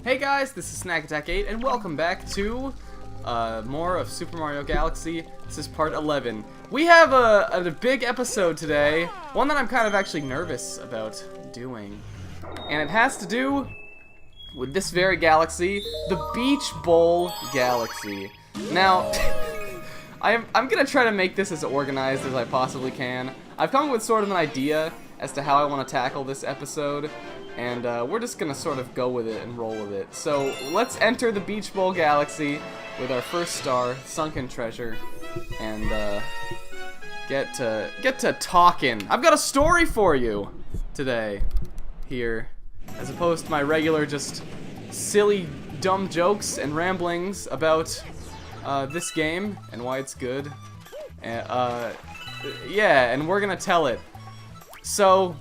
Hey guys, this is Snack Attack 8 and welcome back to more of Super Mario Galaxy. This is part 11. We have a big episode today, one that I'm kind of actually nervous about doing. And it has to do with this very galaxy, the Beach Bowl Galaxy. Now, I'm gonna try to make this as organized as I possibly can. I've come up with sort of an idea as to how I want to tackle this episode, and we're just gonna sort of go with it and roll with it. So let's enter the Beach Bowl Galaxy with our first star, Sunken Treasure, and get to talking. I've got a story for you today, here, as opposed to my regular just silly, dumb jokes and ramblings about this game and why it's good. Yeah, and we're gonna tell it. So,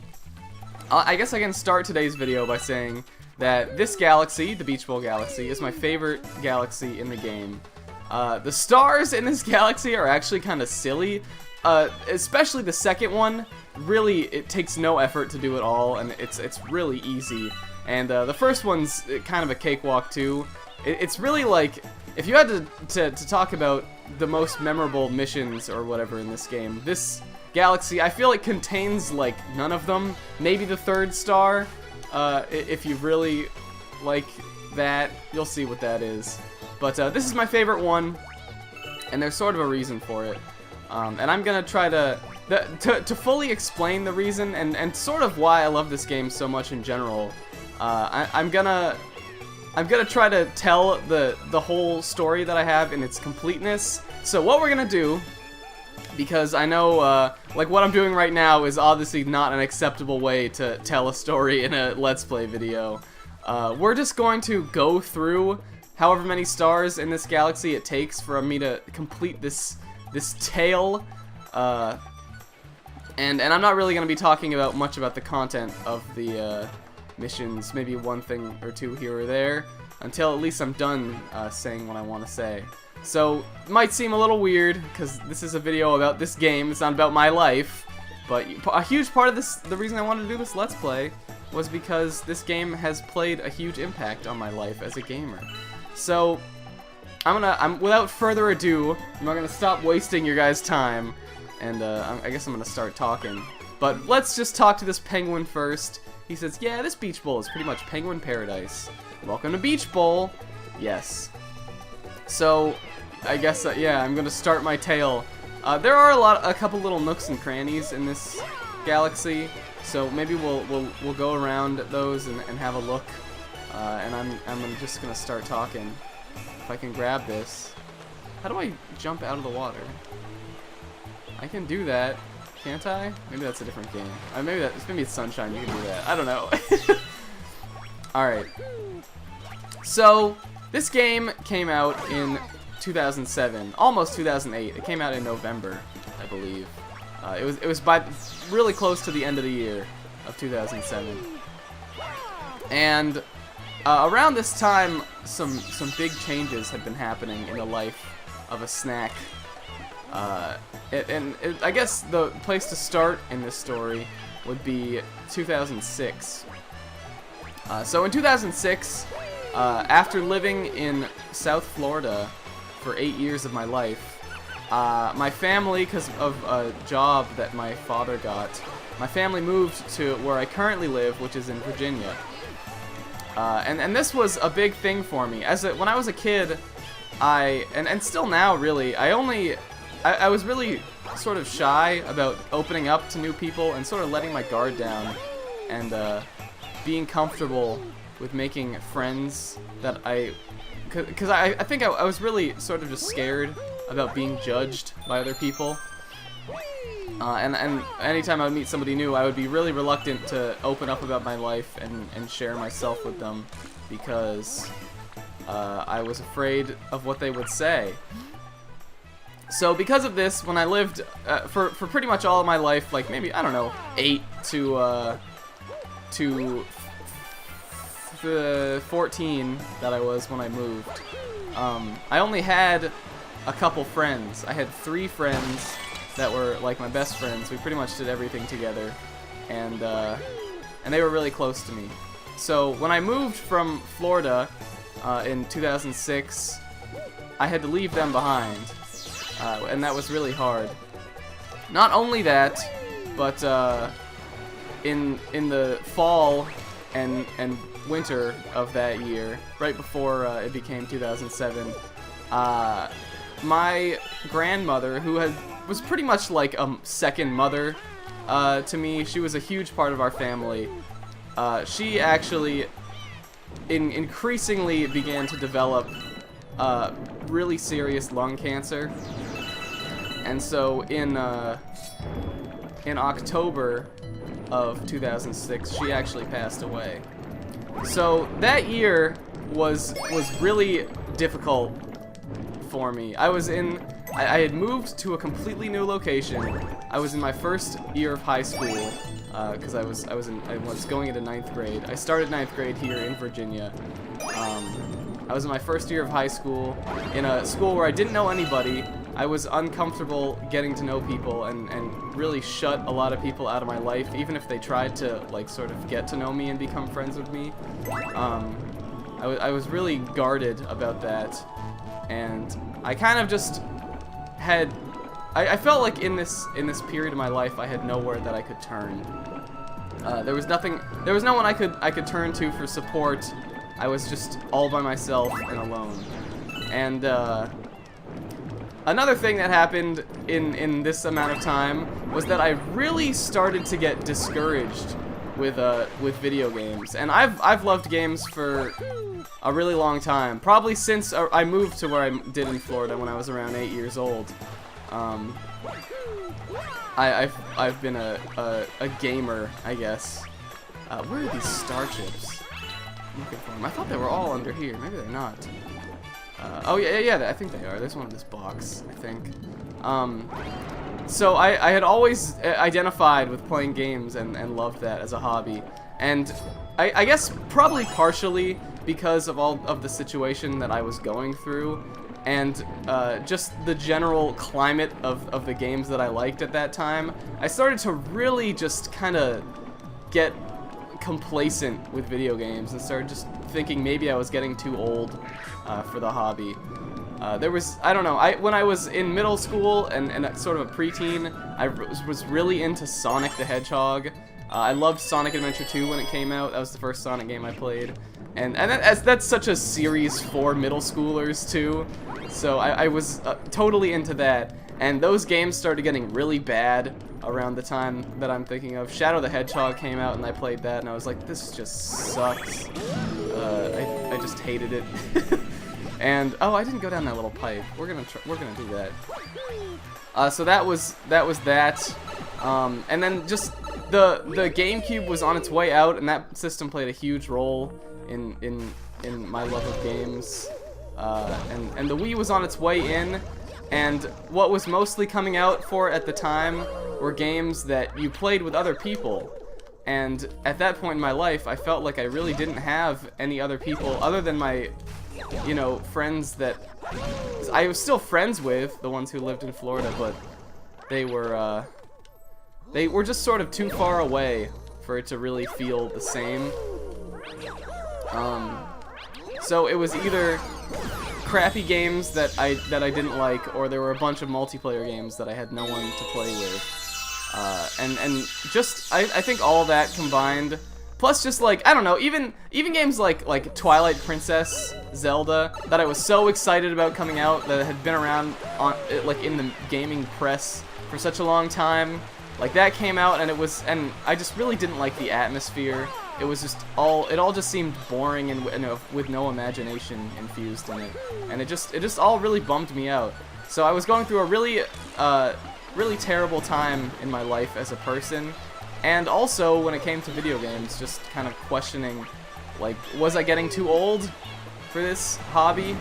I guess I can start today's video by saying that this galaxy, the Beach Bowl Galaxy, is my favorite galaxy in the game. The stars in this galaxy are actually kind of silly, especially the second one. Really, it takes no effort to do it all, and it's really easy. And the first one's kind of a cakewalk too. It's really like, if you had to talk about the most memorable missions or whatever in this game, this galaxy, I feel it contains like none of them. Maybe the third star, if you really like that, you'll see what that is. But this is my favorite one, and there's sort of a reason for it. And I'm gonna try to fully explain the reason and sort of why I love this game so much in general. I'm gonna try to tell the whole story that I have in its completeness. So what we're gonna do, because I know like what I'm doing right now is obviously not an acceptable way to tell a story in a Let's Play video. We're just going to go through however many stars in this galaxy it takes for me to complete this tale. And I'm not really going to be talking about much about the content of the missions, maybe one thing or two here or there, until at least I'm done saying what I want to say. So, it might seem a little weird, because this is a video about this game, it's not about my life, but a huge part of this, the reason I wanted to do this Let's Play, was because this game has played a huge impact on my life as a gamer. So, without further ado, I'm not gonna stop wasting your guys' time, and I guess I'm gonna start talking. But let's just talk to this penguin first. He says, yeah, this Beach Bowl is pretty much penguin paradise. Welcome to Beach Bowl. Yes. So, I guess, yeah, I'm gonna start my tale. There are a couple little nooks and crannies in this galaxy, so maybe we'll go around those and have a look. And I'm just gonna start talking. If I can grab this. How do I jump out of the water? I can do that, can't I? Maybe that's a different game. Maybe it's Sunshine, you can do that. I don't know. Alright. So, this game came out in 2007, almost 2008. It came out in November, I believe. It was by really close to the end of the year of 2007. And around this time, some big changes had been happening in the life of a snack. I guess the place to start in this story would be 2006. So in 2006, after living in South Florida for 8 years of my life, my family, because of a job that my father got, my family moved to where I currently live, which is in Virginia. And this was a big thing for me. When I was a kid, and still now really, I was really sort of shy about opening up to new people and sort of letting my guard down and being comfortable with making friends that because I think I was really sort of just scared about being judged by other people. And anytime I would meet somebody new, I would be really reluctant to open up about my life and share myself with them because I was afraid of what they would say. So because of this, when I lived for pretty much all of my life, like maybe, I don't know, 8 to 14 that I was when I moved, I only had a couple friends. I had 3 friends that were like my best friends. We pretty much did everything together, and they were really close to me. So when I moved from Florida in 2006, I had to leave them behind, and that was really hard. Not only that, but in the fall and winter of that year, right before it became 2007, my grandmother, who was pretty much like a second mother to me, she was a huge part of our family. She actually increasingly began to develop really serious lung cancer, and so in October of 2006, she actually passed away. So that year was really difficult for me. I had moved to a completely new location. I was in my first year of high school because I was going into 9th grade. I started 9th grade here in Virginia. I was in my first year of high school in a school where I didn't know anybody. I was uncomfortable getting to know people and really shut a lot of people out of my life, even if they tried to like sort of get to know me and become friends with me. I was really guarded about that, and I kind of just had I felt like in this period of my life I had nowhere that I could turn. There was no one I could turn to for support. I was just all by myself and alone. And another thing that happened in this amount of time was that I really started to get discouraged with video games. And I've loved games for a really long time, probably since I moved to where I did in Florida when I was around 8 years old. I've been a gamer, I guess. Where are these star chips? I'm looking for them. I thought they were all under here. Maybe they're not. Oh yeah, I think they are. There's one in this box, I think. So I had always identified with playing games and loved that as a hobby. And I guess probably partially because of all of the situation that I was going through, and just the general climate of the games that I liked at that time, I started to really just kind of get complacent with video games and started just thinking maybe I was getting too old for the hobby. There was, I don't know, when I was in middle school and sort of a preteen, I was really into Sonic the Hedgehog. I loved Sonic Adventure 2 when it came out. That was the first Sonic game I played. And that's such a series for middle schoolers too. So I was totally into that. And those games started getting really bad around the time that I'm thinking of. Shadow the Hedgehog came out and I played that and I was like, this just sucks. I just hated it. And oh, I didn't go down that little pipe. We're gonna do that. So that was that. And then just the GameCube was on its way out, and that system played a huge role in my love of games. And the Wii was on its way in, and what was mostly coming out for it at the time were games that you played with other people. And at that point in my life, I felt like I really didn't have any other people other than my, friends that I was still friends with, the ones who lived in Florida, but they were just sort of too far away for it to really feel the same. So it was either crappy games that I didn't like, or there were a bunch of multiplayer games that I had no one to play with. And just I think all of that combined, plus just like, I don't know, even games like Twilight Princess, Zelda, that I was so excited about coming out, that had been around in the gaming press for such a long time. Like, that came out and I just really didn't like the atmosphere. It was just it all just seemed boring and with no imagination infused in it. And it just all really bummed me out. So I was going through a really terrible time in my life as a person, and also when it came to video games, just kind of questioning, like, was I getting too old for this hobby?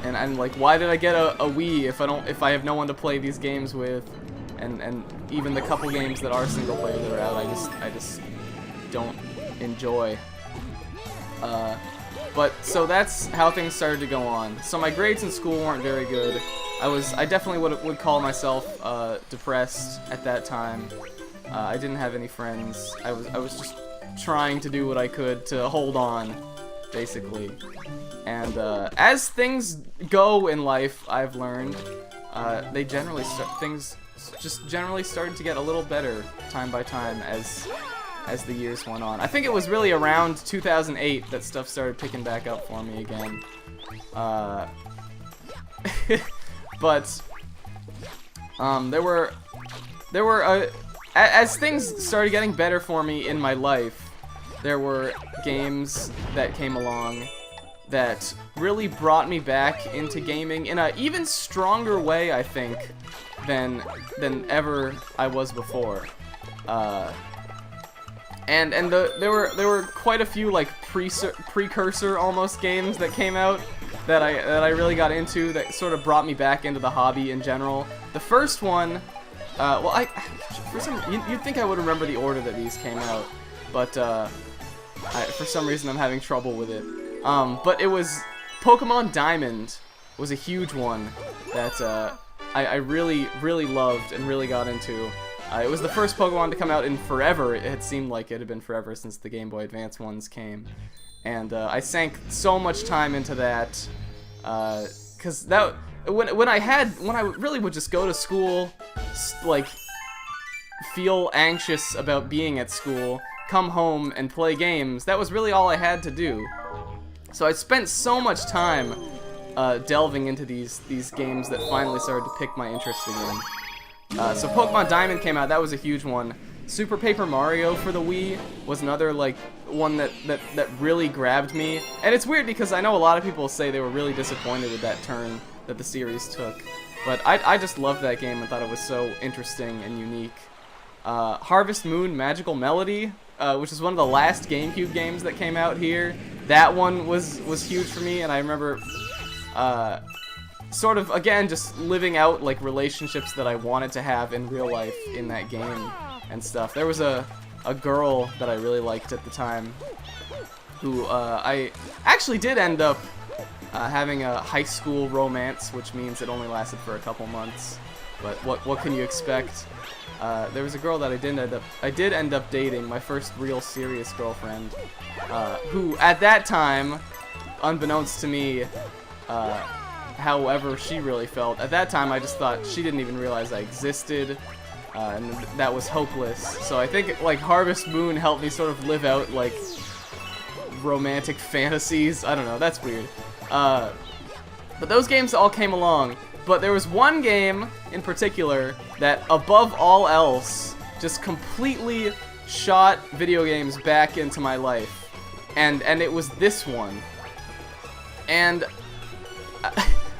And like, why did I get a Wii if I have no one to play these games with? And even the couple games that are single player that are out, I just don't enjoy. But so that's how things started to go on. So my grades in school weren't very good. I definitely would call myself depressed at that time. I didn't have any friends. I was just trying to do what I could to hold on, basically. And as things go in life, I've learned things just generally started to get a little better time by time as the years went on. I think it was really around 2008 that stuff started picking back up for me again. But there were as things started getting better for me in my life, there were games that came along that really brought me back into gaming in an even stronger way, I think, than ever I was before. And there were quite a few like precursor almost games that came out that I really got into that sort of brought me back into the hobby in general. The first one, well, you'd think I would remember the order that these came out, but for some reason I'm having trouble with it. But it was Pokemon Diamond was a huge one that I really loved and really got into. It was the first Pokemon to come out in forever. It had seemed like it had been forever since the Game Boy Advance ones came. And I sank so much time into that, because when I really would just go to school, like feel anxious about being at school, come home and play games. That was really all I had to do. So I spent so much time delving into these games that finally started to pick my interest again. So Pokemon Diamond came out. That was a huge one. Super Paper Mario for the Wii was another like one that really grabbed me. And it's weird because I know a lot of people say they were really disappointed with that turn that the series took. But I just loved that game and thought it was so interesting and unique. Harvest Moon Magical Melody, which is one of the last GameCube games that came out here. That one was huge for me, and I remember sort of, again, just living out like relationships that I wanted to have in real life in that game and stuff. There was a girl that I really liked at the time who I actually did end up having a high school romance, which means it only lasted for a couple months. But what can you expect? There was a girl that I did end up dating, my first real serious girlfriend, who at that time, unbeknownst to me, however she really felt, at that time I just thought she didn't even realize I existed, and that was hopeless. So I think like Harvest Moon helped me sort of live out like romantic fantasies. I don't know, that's weird. But those games all came along. But there was one game in particular that, above all else, just completely shot video games back into my life. And it was this one. And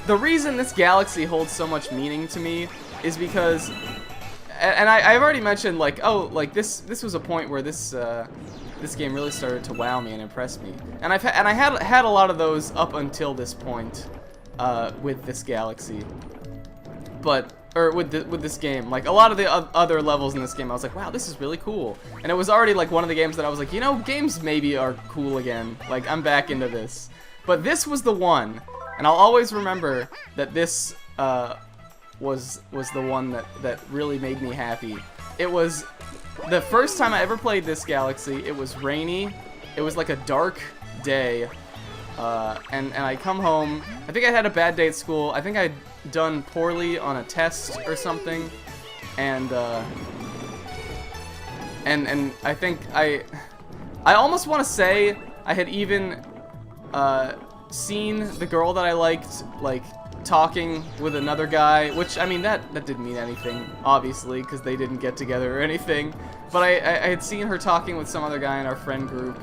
the reason this galaxy holds so much meaning to me is because, and I've already mentioned, like, oh, like this was a point where this game really started to wow me and impress me. And I had a lot of those up until this point. With this galaxy, or with this game, like a lot of the other levels in this game, I was like, wow, this is really cool. And it was already like one of the games that I was like, you know, games maybe are cool again. Like I'm back into this. But this was the one, and I'll always remember that this was the one that really made me happy. It was the first time I ever played this galaxy. It was rainy. It was like a dark day. And I come home, I think I had a bad day at school, I think I'd done poorly on a test or something, and I think I almost want to say I had even, seen the girl that I liked, like, talking with another guy, which, I mean, that didn't mean anything, obviously, because they didn't get together or anything, but I had seen her talking with some other guy in our friend group,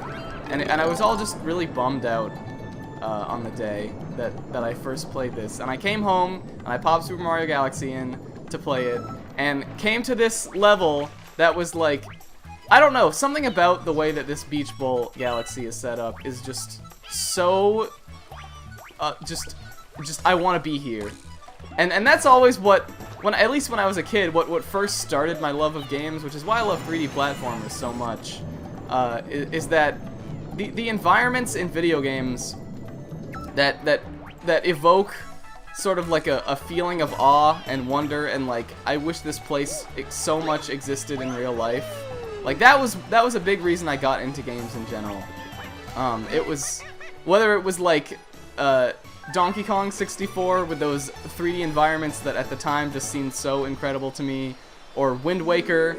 and I was all just really bummed out. On the day that I first played this, and I came home and I popped Super Mario Galaxy in to play it, and came to this level that was like, I don't know, something about the way that this Beach Bowl Galaxy is set up is just so, just I want to be here, and that's always at least when I was a kid, what first started my love of games, which is why I love 3D platformers so much, is that the environments in video games that evoke sort of like a feeling of awe and wonder and like, I wish this place so much existed in real life. Like that was a big reason I got into games in general. It was whether it was like Donkey Kong 64 with those 3D environments that at the time just seemed so incredible to me, or Wind Waker,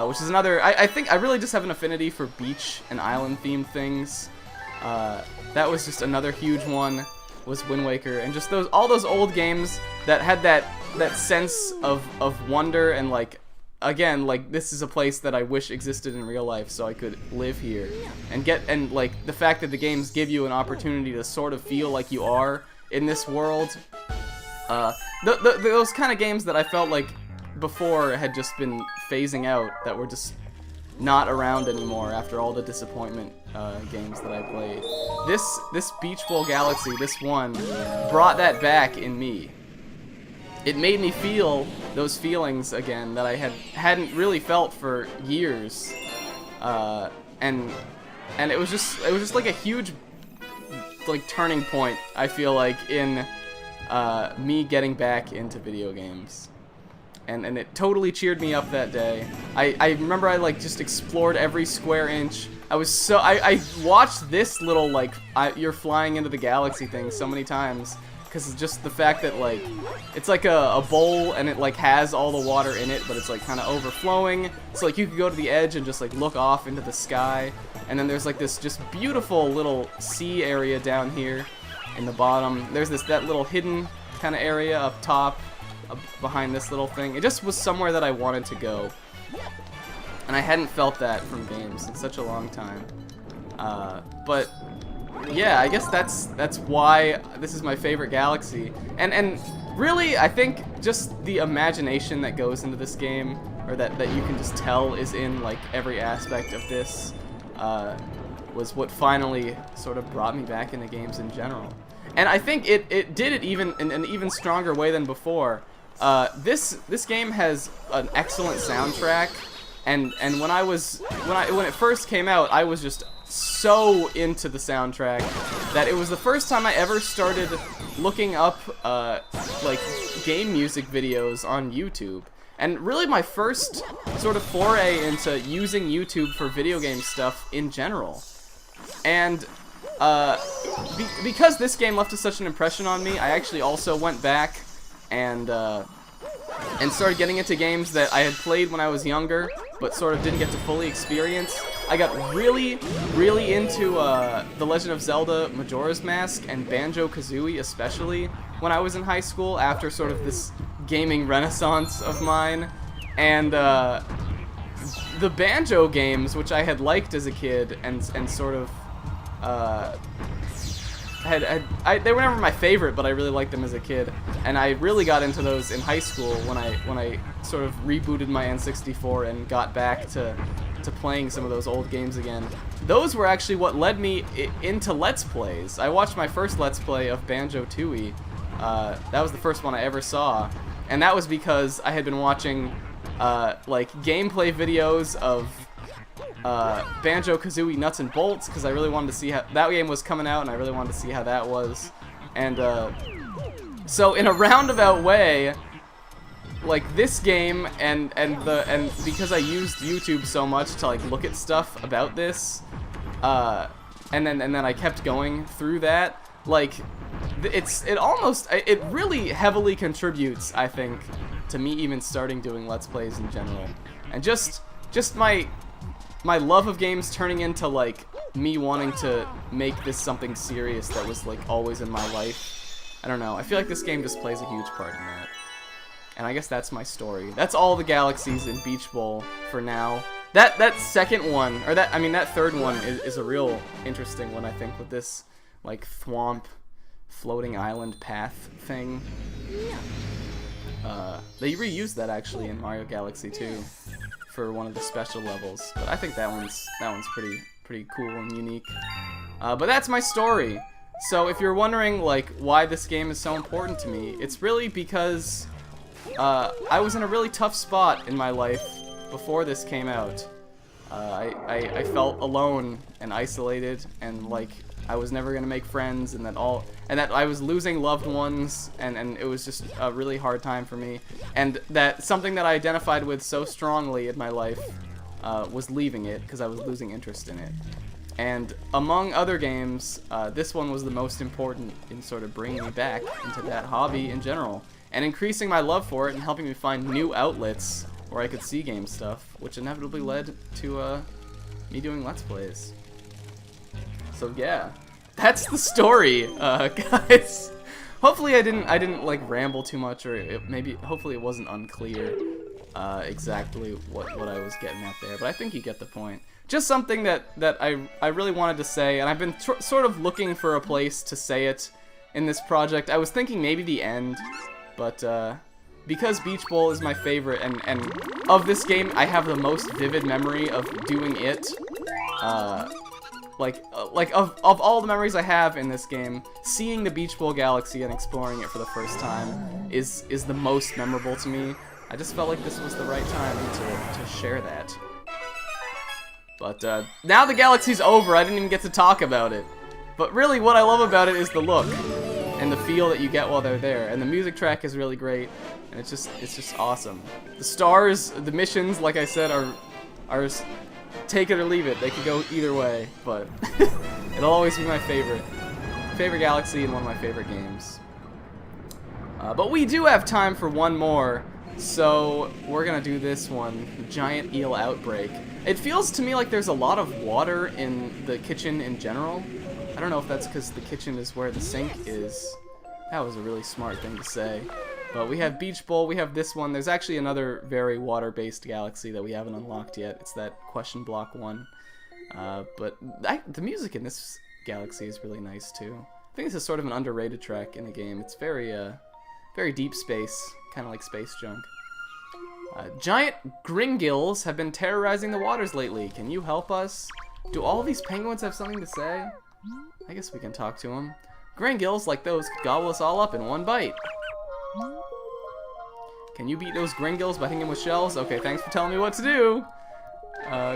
which is another. I think I really just have an affinity for beach and island themed things. That was just another huge one, was Wind Waker, and just all those old games that had that sense of wonder and like, again, like this is a place that I wish existed in real life so I could live here and like the fact that the games give you an opportunity to sort of feel like you are in this world. Those kind of games that I felt like before had just been phasing out, that were just not around anymore after all the disappointment games that I played. This Beach Bowl Galaxy, this one, brought that back in me. It made me feel those feelings again that I hadn't really felt for years, and it was just like a huge like turning point, I feel like, in me getting back into video games. And it totally cheered me up that day. I remember I like just explored every square inch. I watched this little like you're flying into the galaxy thing so many times, because just the fact that like it's like a bowl and it like has all the water in it, but it's like kind of overflowing. So like you could go to the edge and just like look off into the sky, and then there's like this just beautiful little sea area down here in the bottom. There's that little hidden kind of area up top behind this little thing. It just was somewhere that I wanted to go, and I hadn't felt that from games in such a long time. But yeah, I guess that's why this is my favorite galaxy. And really, I think just the imagination that goes into this game, or that you can just tell is in like every aspect of this, was what finally sort of brought me back into games in general. And I think it did it even in an even stronger way than before. This game has an excellent soundtrack, and when it first came out, I was just so into the soundtrack that it was the first time I ever started looking up like game music videos on YouTube. And really my first sort of foray into using YouTube for video game stuff in general. And because this game left such an impression on me, I actually also went back and started getting into games that I had played when I was younger, but sort of didn't get to fully experience. I got really, really into The Legend of Zelda Majora's Mask and Banjo-Kazooie especially when I was in high school, after sort of this gaming renaissance of mine. And the Banjo games, which I had liked as a kid and sort of they were never my favorite, but I really liked them as a kid, and I really got into those in high school when I sort of rebooted my N64 and got back to playing some of those old games again. Those were actually what led me into Let's Plays. I watched my first Let's Play of Banjo-Tooie. That was the first one I ever saw, and that was because I had been watching like gameplay videos of Banjo-Kazooie Nuts and Bolts, because I really wanted to see how that game was coming out, and I really wanted to see how that was. And so in a roundabout way, like this game and because I used YouTube so much to like look at stuff about this, and then I kept going through that, like it really heavily contributes, I think, to me even starting doing Let's Plays in general, and just my love of games turning into like me wanting to make this something serious that was like always in my life. I don't know, I feel like this game just plays a huge part in that. And I guess that's my story. That's all the galaxies in Beach Bowl for now. That second one, or that third one is a real interesting one, I think, with this like thwomp floating island path thing. They reused that actually in Mario Galaxy 2 for one of the special levels, but I think that one's pretty cool and unique. But that's my story. So if you're wondering like why this game is so important to me, it's really because I was in a really tough spot in my life before this came out. I felt alone and isolated, and like I was never gonna make friends, and that I was losing loved ones, and it was just a really hard time for me. And that something that I identified with so strongly in my life was leaving it because I was losing interest in it. And among other games, this one was the most important in sort of bringing me back into that hobby in general, and increasing my love for it and helping me find new outlets where I could see game stuff, which inevitably led to me doing Let's Plays. So yeah, that's the story, guys. Hopefully I didn't like ramble too much, or hopefully it wasn't unclear exactly what I was getting at there, but I think you get the point. Just something that I really wanted to say, and I've been sort of looking for a place to say it in this project. I was thinking maybe the end, but because Beach Bowl is my favorite, and of this game I have the most vivid memory of doing it. Like of all the memories I have in this game, seeing the Beach Bowl Galaxy and exploring it for the first time is the most memorable to me. I just felt like this was the right time to share that. But now the galaxy's over, I didn't even get to talk about it. But really what I love about it is the look and the feel that you get while they're there. And the music track is really great, and it's just awesome. The stars, the missions, like I said, are take it or leave it. They could go either way, but it'll always be my favorite galaxy and one of my favorite games. But we do have time for one more, so we're gonna do this one, the Giant Eel Outbreak. It feels to me like there's a lot of water in the kitchen in general. I don't know if that's because the kitchen is where the sink is. That was a really smart thing to say. But we have Beach Bowl, we have this one. There's actually another very water-based galaxy that we haven't unlocked yet. It's that question block one. But the music in this galaxy is really nice too. I think this is sort of an underrated track in the game. It's very deep space, kind of like space junk. Giant gringills have been terrorizing the waters lately. Can you help us? Do all these penguins have something to say? I guess we can talk to them. Gringills like those could gobble us all up in one bite. Can you beat those gringills by hitting them with shells? Okay, thanks for telling me what to do.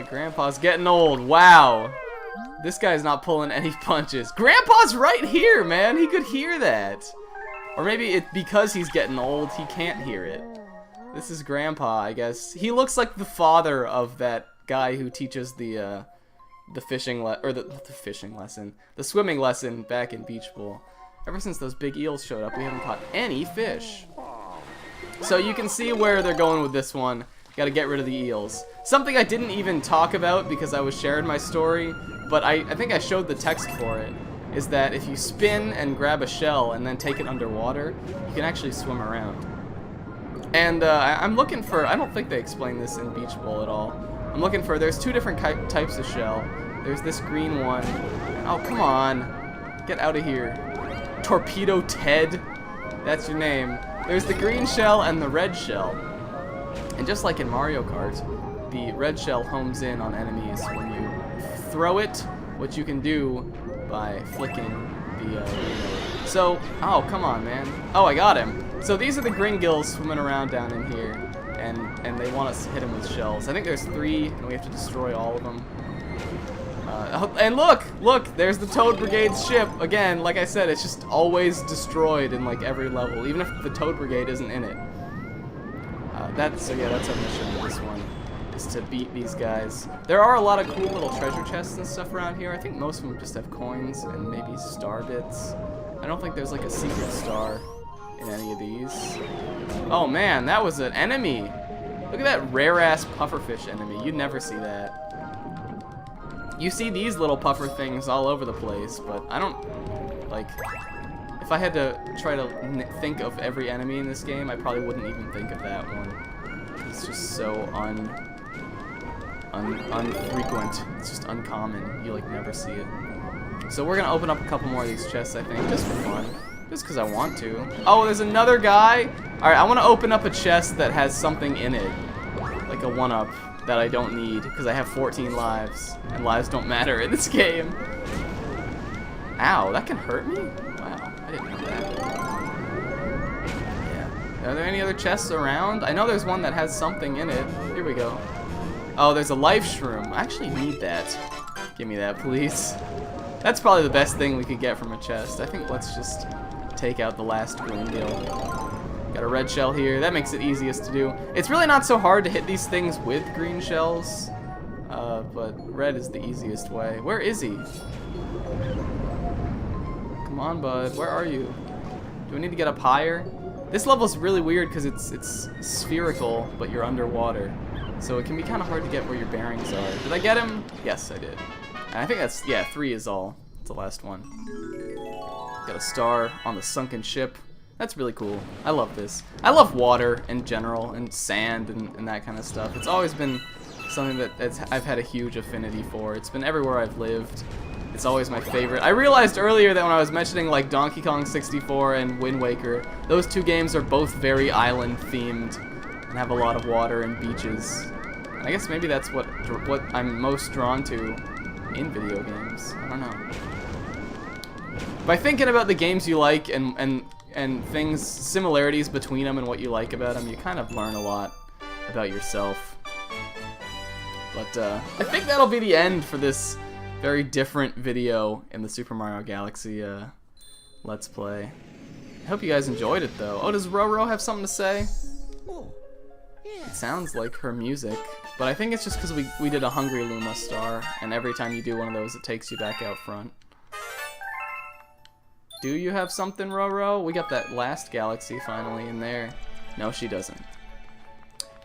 Grandpa's getting old. Wow. This guy's not pulling any punches. Grandpa's right here, man. He could hear that. Or maybe it's because he's getting old, he can't hear it. This is Grandpa, I guess. He looks like the father of that guy who teaches the swimming lesson back in Beach Bowl. Ever since those big eels showed up, we haven't caught any fish. So you can see where they're going with this one. Gotta get rid of the eels. Something I didn't even talk about because I was sharing my story, but I think I showed the text for it, is that if you spin and grab a shell and then take it underwater, you can actually swim around. And I'm looking for, I don't think they explain this in Beach Bowl at all. I'm looking for, there's two different types of shell. There's this green one. Oh, come on. Get out of here. Torpedo Ted. That's your name. There's the green shell and the red shell. And just like in Mario Kart, the red shell homes in on enemies when you throw it, which you can do by flicking the So, oh, come on, man. Oh, I got him. So these are the gringills swimming around down in here, and they want us to hit them with shells. I think there's 3, and we have to destroy all of them. And look, there's the Toad Brigade's ship. Again, like I said, it's just always destroyed in like every level, even if the Toad Brigade isn't in it. So yeah, that's our mission for this one, is to beat these guys. There are a lot of cool little treasure chests and stuff around here. I think most of them just have coins and maybe star bits. I don't think there's like a secret star in any of these. Oh man, that was an enemy. Look at that rare-ass pufferfish enemy. You'd never see that. You see these little puffer things all over the place, but I don't, like, if I had to try to think of every enemy in this game, I probably wouldn't even think of that one. It's just so unfrequent. It's just uncommon. You, like, never see it. So we're gonna open up a couple more of these chests, I think, just for fun. Just because I want to. Oh, there's another guy? Alright, I want to open up a chest that has something in it. Like a 1-up that I don't need, because I have 14 lives. And lives don't matter in this game. Ow, that can hurt me? Wow, I didn't know that. Yeah. Are there any other chests around? I know there's one that has something in it. Here we go. Oh, there's a life shroom. I actually need that. Give me that, please. That's probably the best thing we could get from a chest. I think let's just take out the last green deal. Got a red shell here. That makes it easiest to do. It's really not so hard to hit these things with green shells. but red is the easiest way. Where is he? Come on, bud. Where are you? Do we need to get up higher? This level's really weird because it's spherical, but you're underwater. So it can be kind of hard to get where your bearings are. Did I get him? Yes, I did. And I think that's, yeah, 3 is all. It's the last one. Got a star on the sunken ship. That's really cool. I love this. I love water in general, and sand and that kind of stuff. It's always been something that I've had a huge affinity for. It's been everywhere I've lived. It's always my favorite. I realized earlier that when I was mentioning like Donkey Kong 64 and Wind Waker, those 2 games are both very island themed and have a lot of water and beaches. And I guess maybe that's what I'm most drawn to in video games. I don't know. By thinking about the games you like and things, similarities between them and what you like about them, you kind of learn a lot about yourself. But I think that'll be the end for this very different video in the Super Mario Galaxy Let's Play. I hope you guys enjoyed it, though. Oh, does Roro have something to say? It sounds like her music, but I think it's just because we did a Hungry Luma star, and every time you do one of those, it takes you back out front. Do you have something, Roro? We got that last galaxy finally in there. No, she doesn't.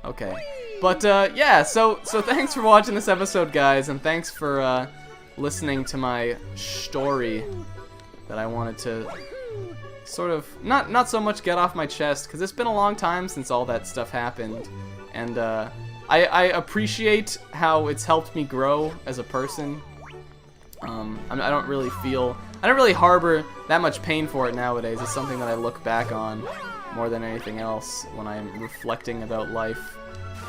Okay. But, yeah, so thanks for watching this episode, guys, and thanks for, listening to my story that I wanted to sort of, not so much get off my chest, because it's been a long time since all that stuff happened, and, I appreciate how it's helped me grow as a person. I don't really harbor that much pain for it nowadays. It's something that I look back on more than anything else when I'm reflecting about life.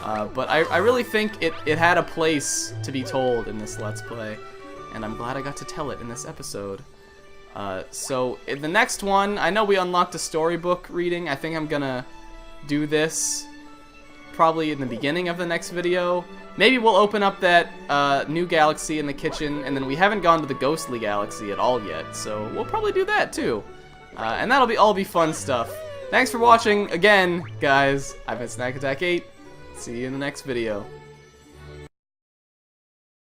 But I really think it had a place to be told in this Let's Play, and I'm glad I got to tell it in this episode. So in the next one, I know we unlocked a storybook reading. I think I'm gonna do this probably in the beginning of the next video. Maybe we'll open up that new galaxy in the kitchen, and then we haven't gone to the ghostly galaxy at all yet, so we'll probably do that too. And that'll all be fun stuff. Thanks for watching again, guys. I've been Snack Attack 8. See you in the next video.